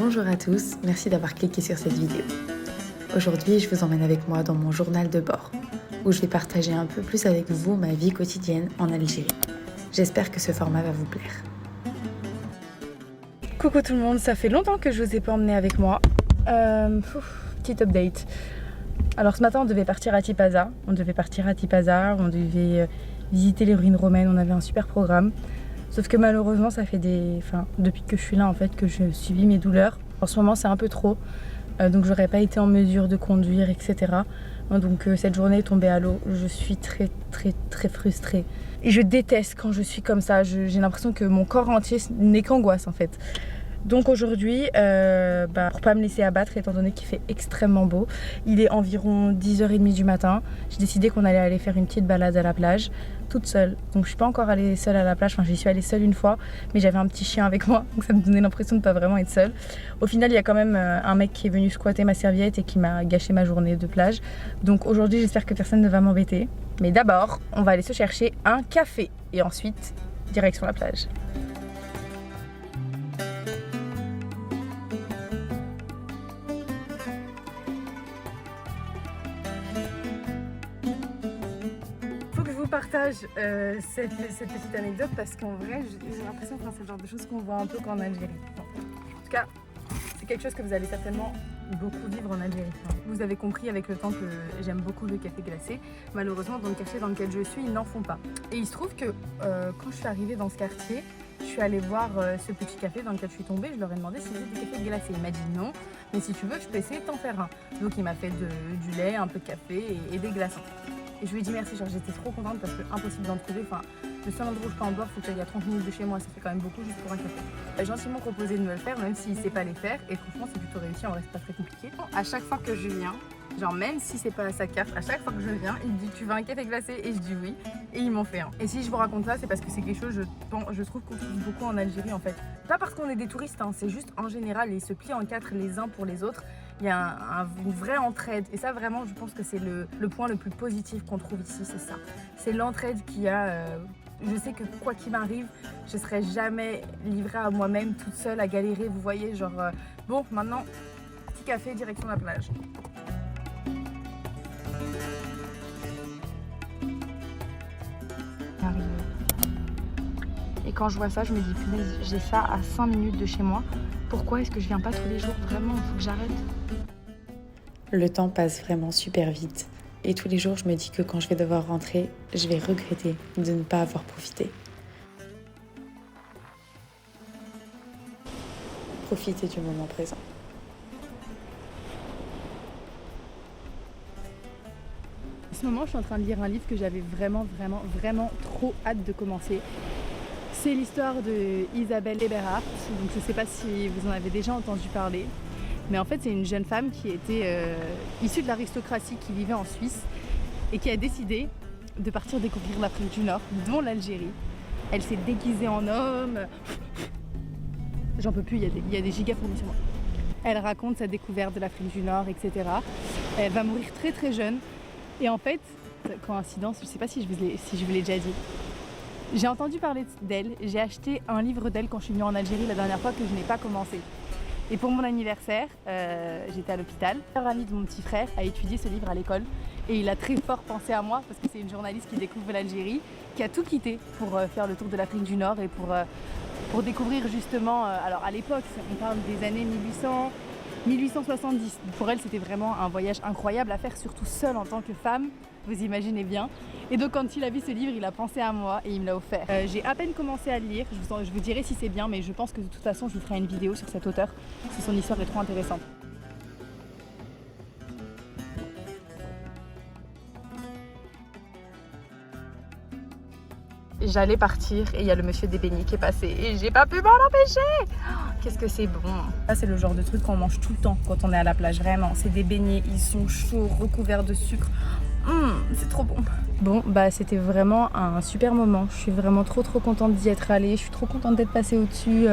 Bonjour à tous, merci d'avoir cliqué sur cette vidéo. Aujourd'hui, je vous emmène avec moi dans mon journal de bord, où je vais partager un peu plus avec vous ma vie quotidienne en Algérie. J'espère que ce format va vous plaire. Coucou tout le monde, ça fait longtemps que je vous ai pas emmené avec moi. Petite update. Alors ce matin on devait partir à Tipaza, on devait visiter les ruines romaines, on avait un super programme. Sauf que malheureusement ça fait depuis que je suis là en fait que je subis mes douleurs. En ce moment c'est un peu trop, donc j'aurais pas été en mesure de conduire, etc. Donc cette journée est tombée à l'eau, je suis très frustrée. Et je déteste quand je suis comme ça, j'ai l'impression que mon corps entier n'est qu'angoisse en fait. Donc aujourd'hui, pour pas me laisser abattre, étant donné qu'il fait extrêmement beau, il est environ 10h30 du matin. J'ai décidé qu'on allait aller faire une petite balade à la plage, toute seule. Donc je suis pas encore allée seule à la plage, j'y suis allée seule une fois, mais j'avais un petit chien avec moi, donc ça me donnait l'impression de pas vraiment être seule. Au final, il y a quand même un mec qui est venu squatter ma serviette et qui m'a gâché ma journée de plage. Donc aujourd'hui, j'espère que personne ne va m'embêter. Mais d'abord, on va aller se chercher un café et ensuite, direction la plage. Partage cette petite anecdote parce qu'en vrai j'ai l'impression que c'est le genre de choses qu'on voit un peu qu'en Algérie. En tout cas, c'est quelque chose que vous allez certainement beaucoup vivre en Algérie. Vous avez compris avec le temps que j'aime beaucoup le café glacé. Malheureusement, dans le quartier dans lequel je suis, ils n'en font pas. Et il se trouve que quand je suis arrivée dans ce quartier, je suis allée voir ce petit café dans lequel je suis tombée. Je leur ai demandé s'ils faisaient du café glacé. Il m'a dit non, mais si tu veux, je peux essayer de t'en faire un. Donc il m'a fait du lait, un peu de café et des glaçons. Et je lui ai dit merci, j'étais trop contente parce que impossible d'en trouver. Le seul endroit où je peux en boire, il faut qu'il y a 30 minutes de chez moi, ça fait quand même beaucoup juste pour un café. Il a gentiment proposé de me le faire, même s'il ne sait pas les faire. Et franchement, c'est plutôt réussi, en vrai, c'est pas très compliqué. À chaque fois que je viens, genre même si c'est pas à sa carte, à chaque fois que je viens, il me dit tu veux un café glacé? Et je dis oui. Et ils m'en fait un. Et si je vous raconte ça, c'est parce que c'est quelque chose, je trouve qu'on trouve beaucoup en Algérie en fait. Pas parce qu'on est des touristes, hein, c'est juste en général, ils se plient en quatre les uns pour les autres. Il y a une vraie entraide et ça vraiment je pense que c'est le point le plus positif qu'on trouve ici, c'est ça. C'est l'entraide qu'il y a. Je sais que quoi qu'il m'arrive, je ne serai jamais livrée à moi-même toute seule à galérer. Vous voyez, genre bon maintenant, petit café direction la plage. Et quand je vois ça, je me dis punaise, j'ai ça à 5 minutes de chez moi. Pourquoi est-ce que je viens pas tous les jours? Vraiment, il faut que j'arrête. Le temps passe vraiment super vite. Et tous les jours, je me dis que quand je vais devoir rentrer, je vais regretter de ne pas avoir profité. Profitez du moment présent. En ce moment, je suis en train de lire un livre que j'avais vraiment trop hâte de commencer. C'est l'histoire de Isabelle Eberhardt. Donc je ne sais pas si vous en avez déjà entendu parler. Mais en fait, c'est une jeune femme qui était issue de l'aristocratie, qui vivait en Suisse et qui a décidé de partir découvrir l'Afrique du Nord, dont l'Algérie. Elle s'est déguisée en homme. J'en peux plus, il y a des gigafourmis sur moi. Elle raconte sa découverte de l'Afrique du Nord, etc. Elle va mourir très jeune. Et en fait, coïncidence, je ne sais pas si je vous l'ai déjà dit. J'ai entendu parler d'elle, j'ai acheté un livre d'elle quand je suis venue en Algérie la dernière fois que je n'ai pas commencé. Et pour mon anniversaire, j'étais à l'hôpital. Un ami de mon petit frère a étudié ce livre à l'école et il a très fort pensé à moi parce que c'est une journaliste qui découvre l'Algérie, qui a tout quitté pour faire le tour de l'Afrique du Nord et pour découvrir justement, alors à l'époque, on parle des années 1870. Pour elle, c'était vraiment un voyage incroyable à faire, surtout seule en tant que femme, vous imaginez bien. Et donc quand il a vu ce livre, il a pensé à moi et il me l'a offert. J'ai à peine commencé à le lire, je vous dirai si c'est bien, mais je pense que de toute façon, je vous ferai une vidéo sur cet auteur, parce que son histoire est trop intéressante. J'allais partir et il y a le monsieur des beignets qui est passé et j'ai pas pu m'en empêcher. Qu'est-ce que c'est bon. Ça c'est le genre de truc qu'on mange tout le temps quand on est à la plage, vraiment. C'est des beignets, ils sont chauds, recouverts de sucre. C'est trop bon. Bon bah c'était vraiment un super moment. Je suis vraiment trop contente d'y être allée. Je suis trop contente d'être passée au-dessus.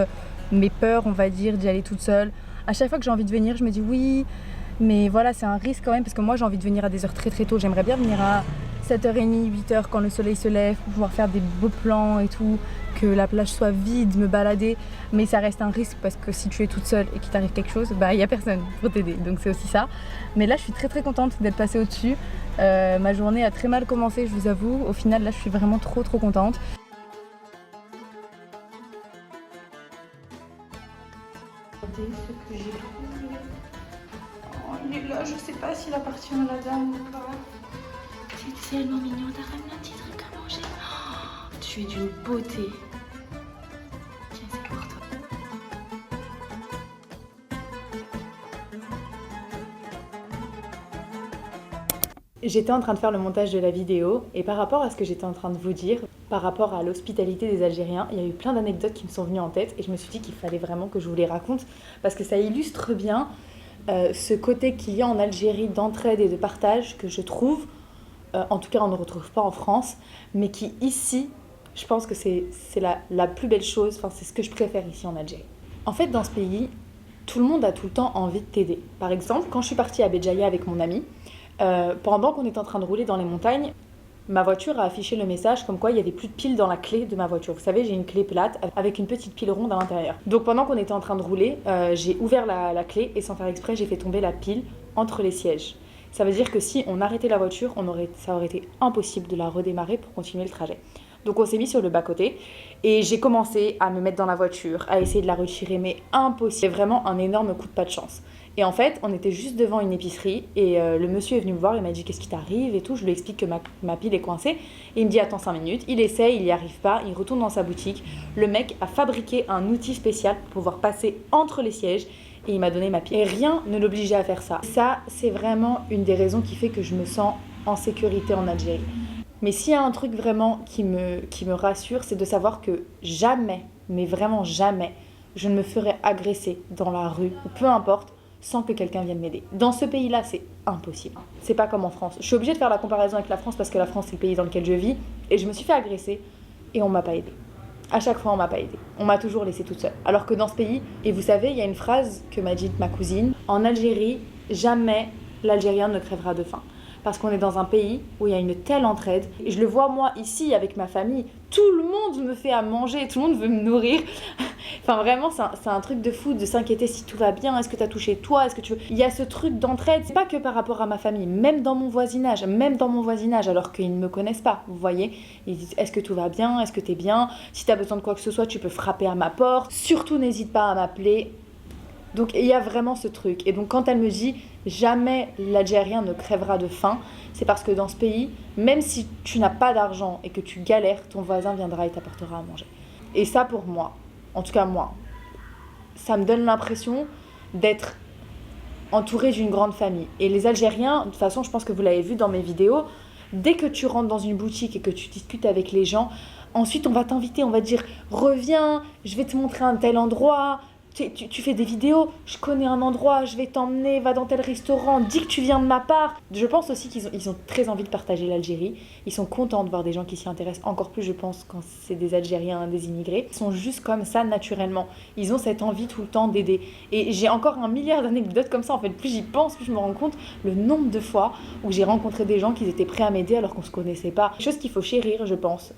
Mes peurs, on va dire, d'y aller toute seule. À chaque fois que j'ai envie de venir, je me dis oui. Mais voilà, c'est un risque quand même parce que moi j'ai envie de venir à des heures très tôt. J'aimerais bien venir à 7h30, 8h quand le soleil se lève pour pouvoir faire des beaux plans et tout, que la plage soit vide, me balader, mais ça reste un risque parce que si tu es toute seule et qu'il t'arrive quelque chose, bah il y a personne pour t'aider, donc c'est aussi ça. Mais là je suis très contente d'être passée au-dessus. Ma journée a très mal commencé, je vous avoue. Au final là je suis vraiment trop contente. Regardez ce que j'ai trouvé. Oh, il est là, je sais pas s'il appartient à la dame ou pas. C'est tellement mignon, t'as ramené un petit truc à manger. Oh, tu es d'une beauté. Tiens, c'est pour toi. J'étais en train de faire le montage de la vidéo et par rapport à ce que j'étais en train de vous dire, par rapport à l'hospitalité des Algériens, il y a eu plein d'anecdotes qui me sont venues en tête et je me suis dit qu'il fallait vraiment que je vous les raconte parce que ça illustre bien ce côté qu'il y a en Algérie d'entraide et de partage que je trouve, en tout cas on ne retrouve pas en France, mais qui ici, je pense que c'est la plus belle chose, enfin c'est ce que je préfère ici en Algérie. En fait dans ce pays, tout le monde a tout le temps envie de t'aider. Par exemple, quand je suis partie à Béjaïa avec mon ami, pendant qu'on était en train de rouler dans les montagnes, ma voiture a affiché le message comme quoi il n'y avait plus de pile dans la clé de ma voiture. Vous savez, j'ai une clé plate avec une petite pile ronde à l'intérieur. Donc pendant qu'on était en train de rouler, j'ai ouvert la clé et sans faire exprès, j'ai fait tomber la pile entre les sièges. Ça veut dire que si on arrêtait la voiture, ça aurait été impossible de la redémarrer pour continuer le trajet. Donc on s'est mis sur le bas-côté et j'ai commencé à me mettre dans la voiture, à essayer de la retirer, mais impossible. C'est vraiment un énorme coup de pas de chance. Et en fait, on était juste devant une épicerie et le monsieur est venu me voir, il m'a dit qu'est-ce qui t'arrive et tout. Je lui explique que ma pile est coincée. Et il me dit attends 5 minutes, il essaye, il n'y arrive pas, il retourne dans sa boutique. Le mec a fabriqué un outil spécial pour pouvoir passer entre les sièges et il m'a donné ma pile. Et rien ne l'obligeait à faire ça. Ça, c'est vraiment une des raisons qui fait que je me sens en sécurité en Algérie. Mais s'il y a un truc vraiment qui me rassure, c'est de savoir que jamais, mais vraiment jamais, je ne me ferai agresser dans la rue, ou peu importe, sans que quelqu'un vienne m'aider. Dans ce pays-là, c'est impossible. C'est pas comme en France. Je suis obligée de faire la comparaison avec la France parce que la France, c'est le pays dans lequel je vis. Et je me suis fait agresser et on m'a pas aidée. À chaque fois, on m'a pas aidée. On m'a toujours laissée toute seule. Alors que dans ce pays, et vous savez, il y a une phrase que m'a dite ma cousine, en Algérie, jamais l'Algérien ne crèvera de faim. Parce qu'on est dans un pays où il y a une telle entraide. Et je le vois moi ici avec ma famille. Tout le monde me fait à manger, tout le monde veut me nourrir. Enfin vraiment, c'est un truc de fou de s'inquiéter si tout va bien, est-ce que tu as touché toi, est-ce que tu veux... Il y a ce truc d'entraide, c'est pas que par rapport à ma famille, même dans mon voisinage, alors qu'ils ne me connaissent pas, vous voyez. Ils disent est-ce que tout va bien, est-ce que tu es bien, si tu as besoin de quoi que ce soit, tu peux frapper à ma porte, surtout n'hésite pas à m'appeler. Donc il y a vraiment ce truc. Et donc quand elle me dit jamais l'Algérien ne crèvera de faim, c'est parce que dans ce pays, même si tu n'as pas d'argent et que tu galères, ton voisin viendra et t'apportera à manger. Et ça pour moi, en tout cas moi, ça me donne l'impression d'être entourée d'une grande famille. Et les Algériens, de toute façon je pense que vous l'avez vu dans mes vidéos, dès que tu rentres dans une boutique et que tu discutes avec les gens, ensuite on va t'inviter, on va te dire reviens, je vais te montrer un tel endroit. Tu fais des vidéos, je connais un endroit, je vais t'emmener, va dans tel restaurant, dis que tu viens de ma part. Je pense aussi qu'ils ont très envie de partager l'Algérie. Ils sont contents de voir des gens qui s'y intéressent, encore plus je pense quand c'est des Algériens, des immigrés. Ils sont juste comme ça naturellement. Ils ont cette envie tout le temps d'aider. Et j'ai encore un milliard d'anecdotes comme ça. En fait, plus j'y pense, plus je me rends compte le nombre de fois où j'ai rencontré des gens qui étaient prêts à m'aider alors qu'on ne se connaissait pas. Quelque chose qu'il faut chérir, je pense.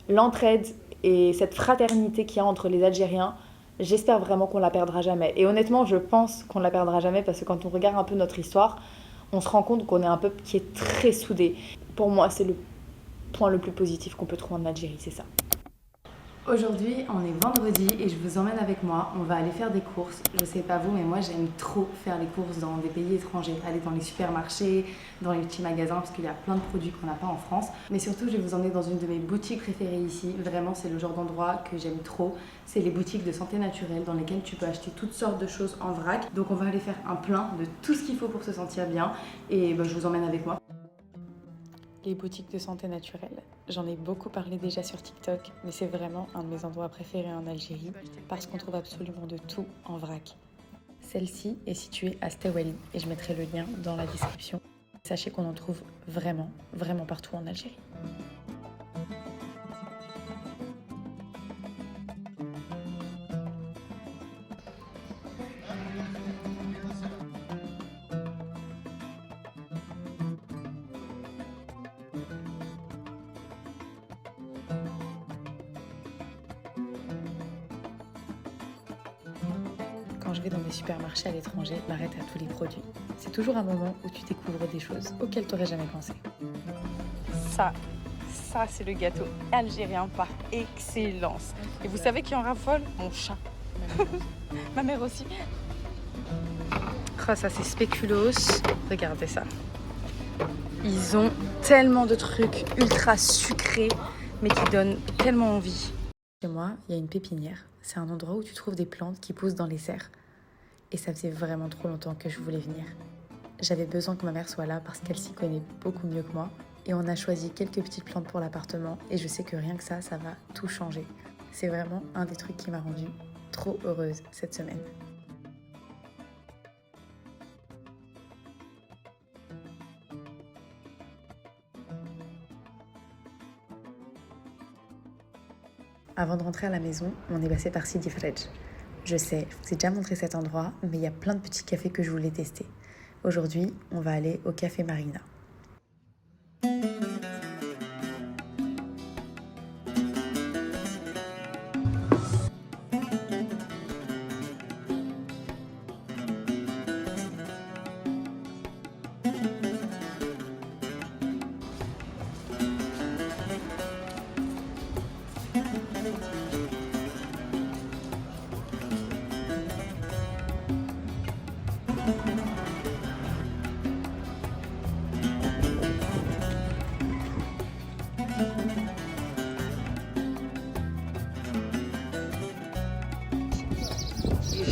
L'entraide et cette fraternité qu'il y a entre les Algériens, j'espère vraiment qu'on la perdra jamais. Et honnêtement, je pense qu'on la perdra jamais parce que quand on regarde un peu notre histoire, on se rend compte qu'on est un peuple qui est très soudé. Pour moi, c'est le point le plus positif qu'on peut trouver en Algérie, c'est ça. Aujourd'hui, on est vendredi et je vous emmène avec moi. On va aller faire des courses. Je sais pas vous, mais moi j'aime trop faire les courses dans des pays étrangers. Aller dans les supermarchés, dans les petits magasins, parce qu'il y a plein de produits qu'on n'a pas en France. Mais surtout, je vais vous emmener dans une de mes boutiques préférées ici. Vraiment, c'est le genre d'endroit que j'aime trop. C'est les boutiques de santé naturelle dans lesquelles tu peux acheter toutes sortes de choses en vrac. Donc on va aller faire un plein de tout ce qu'il faut pour se sentir bien. Et je vous emmène avec moi. Les boutiques de santé naturelle. J'en ai beaucoup parlé déjà sur TikTok, mais c'est vraiment un de mes endroits préférés en Algérie parce qu'on trouve absolument de tout en vrac. Celle-ci est située à Stawali et je mettrai le lien dans la description. Sachez qu'on en trouve vraiment, vraiment partout en Algérie. je vais dans mes supermarchés à l'étranger, m'arrête à tous les produits. C'est toujours un moment où tu découvres des choses auxquelles tu n'aurais jamais pensé. Ça c'est le gâteau algérien par excellence. Et vous savez qui en raffole? Mon chat. Ma mère aussi. Oh, ça c'est spéculoos. Regardez ça. Ils ont tellement de trucs ultra sucrés, mais qui donnent tellement envie. Chez moi, il y a une pépinière. C'est un endroit où tu trouves des plantes qui poussent dans les serres. Et ça faisait vraiment trop longtemps que je voulais venir. J'avais besoin que ma mère soit là parce qu'elle s'y connaît beaucoup mieux que moi. Et on a choisi quelques petites plantes pour l'appartement. Et je sais que rien que ça va tout changer. C'est vraiment un des trucs qui m'a rendue trop heureuse cette semaine. Avant de rentrer à la maison, on est passé par Sidi Frej. Je sais, je vous ai déjà montré cet endroit, mais il y a plein de petits cafés que je voulais tester. Aujourd'hui, on va aller au Café Marina.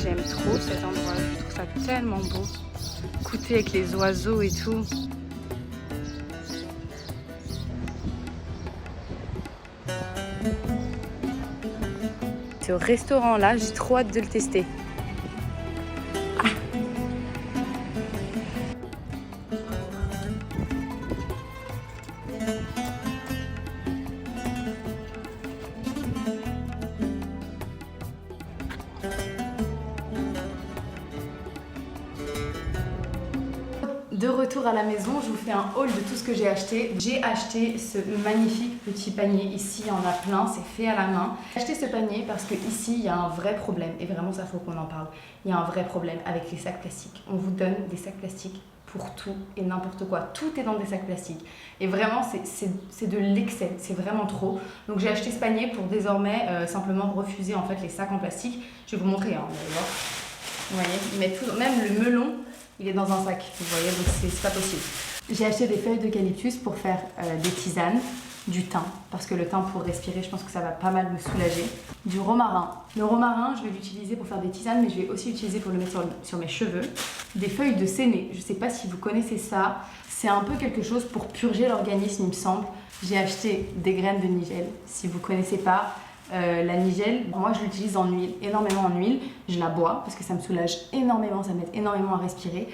J'aime trop cet endroit, je trouve ça tellement beau. Écoutez avec les oiseaux et tout. C'est au restaurant là, j'ai trop hâte de le tester. De retour à la maison, je vous fais un haul de tout ce que j'ai acheté. J'ai acheté ce magnifique petit panier, ici il y en a plein, c'est fait à la main. J'ai acheté ce panier parce que ici il y a un vrai problème, et vraiment ça faut qu'on en parle. Il y a un vrai problème avec les sacs plastiques. On vous donne des sacs plastiques pour tout et n'importe quoi. Tout est dans des sacs plastiques. Et vraiment c'est de l'excès, c'est vraiment trop. Donc j'ai acheté ce panier pour désormais simplement refuser en fait les sacs en plastique. Je vais vous montrer, hein, vous allez voir. Vous voyez, ils mettent tout, même le melon. Il est dans un sac, vous voyez, donc c'est pas possible. J'ai acheté des feuilles d'eucalyptus pour faire des tisanes, du thym, parce que le thym pour respirer, je pense que ça va pas mal me soulager. Du romarin. Le romarin, je vais l'utiliser pour faire des tisanes, mais je vais aussi l'utiliser pour le mettre sur mes cheveux. Des feuilles de séné, je sais pas si vous connaissez ça. C'est un peu quelque chose pour purger l'organisme, il me semble. J'ai acheté des graines de nigel, si vous connaissez pas. La nigel, moi je l'utilise en huile, énormément en huile. Je la bois parce que ça me soulage énormément, ça m'aide énormément à respirer.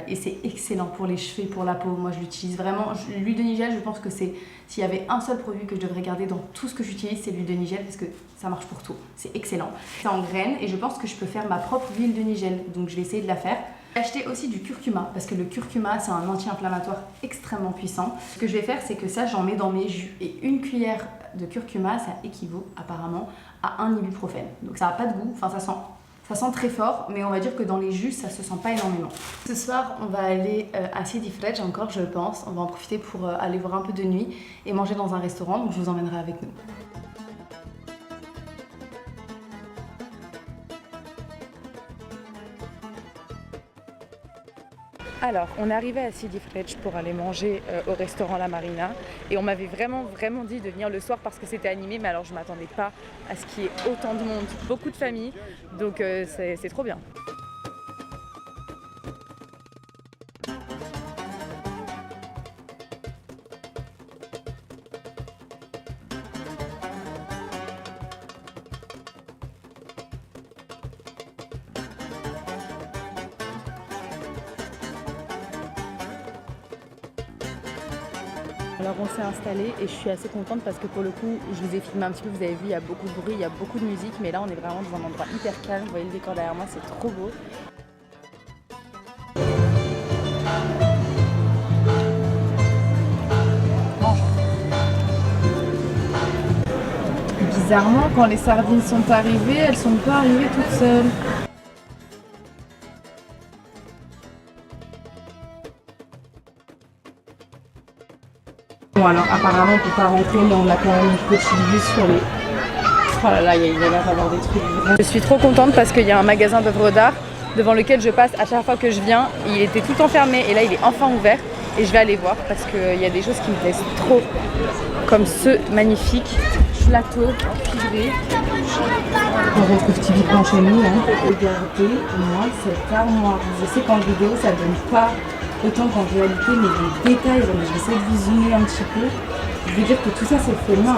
Et c'est excellent pour les cheveux et pour la peau. Moi je l'utilise vraiment. L'huile de nigel, je pense que c'est, s'il y avait un seul produit que je devrais garder dans tout ce que j'utilise, c'est l'huile de nigel parce que ça marche pour tout. C'est excellent. C'est en graines et je pense que je peux faire ma propre huile de nigel. Donc je vais essayer de la faire. J'ai acheté aussi du curcuma parce que le curcuma c'est un anti-inflammatoire extrêmement puissant. Ce que je vais faire, c'est que ça j'en mets dans mes jus et une cuillère de curcuma ça équivaut apparemment à un ibuprofène. Donc ça n'a pas de goût, enfin ça sent très fort, mais on va dire que dans les jus ça se sent pas énormément. Ce soir on va aller à Sidi Frej encore, je pense. On va en profiter pour aller voir un peu de nuit et manger dans un restaurant, donc je vous emmènerai avec nous. Alors, on est arrivé à Sidi Frej pour aller manger au restaurant La Marina et on m'avait vraiment dit de venir le soir parce que c'était animé, mais alors je m'attendais pas à ce qu'il y ait autant de monde, beaucoup de familles, donc c'est trop bien. Alors on s'est installé et je suis assez contente parce que pour le coup je vous ai filmé un petit peu, vous avez vu il y a beaucoup de bruit, il y a beaucoup de musique, mais là on est vraiment dans un endroit hyper calme, vous voyez le décor derrière moi, c'est trop beau. Bizarrement quand les sardines sont arrivées, elles sont pas arrivées toutes seules. Bon alors apparemment on peut pas rentrer mais on a quand même une petite vue sur les... Oh là là, il y a l'air d'avoir des trucs. Je suis trop contente parce qu'il y a un magasin d'œuvres d'art devant lequel je passe à chaque fois que je viens. Il était tout le temps fermé et là il est enfin ouvert et je vais aller voir parce qu'il y a des choses qui me plaisent trop. Comme ce magnifique plateau fibré. On retrouve typiquement chez nous. Regardez-moi cette armoire. Je sais qu'en vidéo ça donne pas autant qu'en réalité, mais les détails, je vais essayer de vous zoomer un petit peu. Je veux dire que tout ça c'est fait main.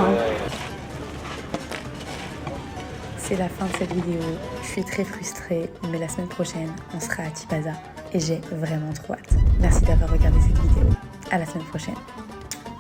C'est la fin de cette vidéo. Je suis très frustrée, mais la semaine prochaine, on sera à Tipaza et j'ai vraiment trop hâte. Merci d'avoir regardé cette vidéo. À la semaine prochaine.